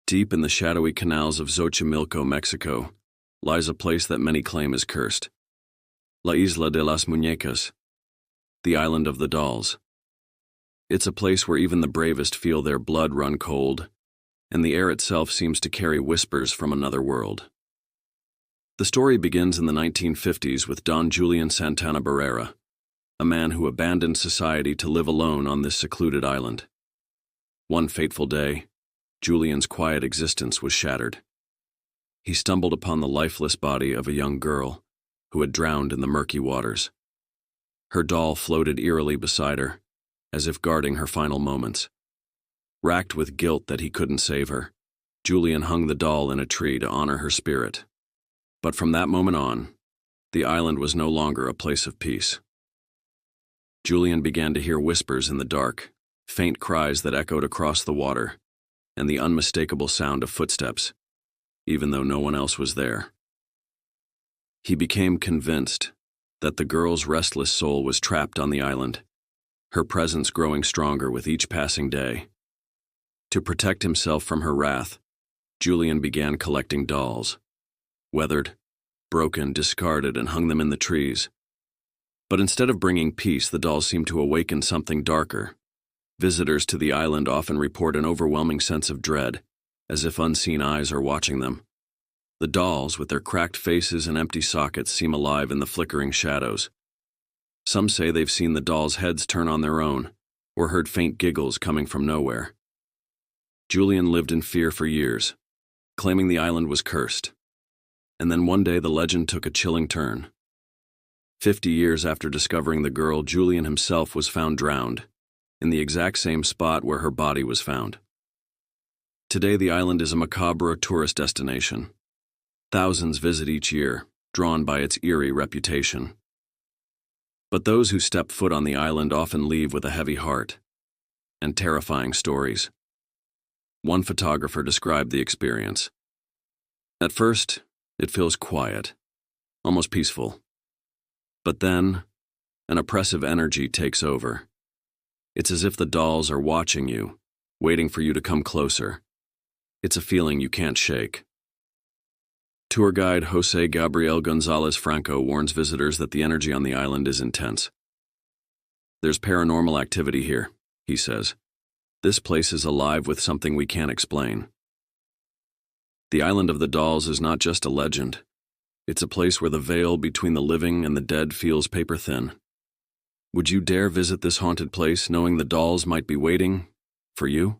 Deep in the shadowy canals of Xochimilco, Mexico, lies a place that many claim is cursed. La Isla de las Muñecas, the island of the dolls. It's a place where even the bravest feel their blood run cold, and the air itself seems to carry whispers from another world. The story begins in the 1950s with Don Julian Santana Barrera, a man who abandoned society to live alone on this secluded island. One fateful day, Julian's quiet existence was shattered. He stumbled upon the lifeless body of a young girl who had drowned in the murky waters. Her doll floated eerily beside her, as if guarding her final moments. Racked with guilt that he couldn't save her, Julian hung the doll in a tree to honor her spirit. But from that moment on, the island was no longer a place of peace. Julian began to hear whispers in the dark, faint cries that echoed across the water, and the unmistakable sound of footsteps, even though no one else was there. He became convinced that the girl's restless soul was trapped on the island, her presence growing stronger with each passing day. To protect himself from her wrath, Julian began collecting dolls, weathered, broken, discarded, and hung them in the trees. But instead of bringing peace, the dolls seemed to awaken something darker. Visitors to the island often report an overwhelming sense of dread, as if unseen eyes are watching them. The dolls, with their cracked faces and empty sockets, seem alive in the flickering shadows. Some say they've seen the dolls' heads turn on their own, or heard faint giggles coming from nowhere. Julian lived in fear for years, claiming the island was cursed. And then one day the legend took a chilling turn. 50 years after discovering the girl, Julian himself was found drowned, in the exact same spot where her body was found. Today the island is a macabre tourist destination. Thousands visit each year, drawn by its eerie reputation. But those who step foot on the island often leave with a heavy heart and terrifying stories. One photographer described the experience. At first, it feels quiet, almost peaceful. But then, an oppressive energy takes over. It's as if the dolls are watching you, waiting for you to come closer. It's a feeling you can't shake. Tour guide Jose Gabriel Gonzalez Franco warns visitors that the energy on the island is intense. There's paranormal activity here, he says. This place is alive with something we can't explain. The island of the dolls is not just a legend. It's a place where the veil between the living and the dead feels paper thin. Would you dare visit this haunted place knowing the dolls might be waiting for you?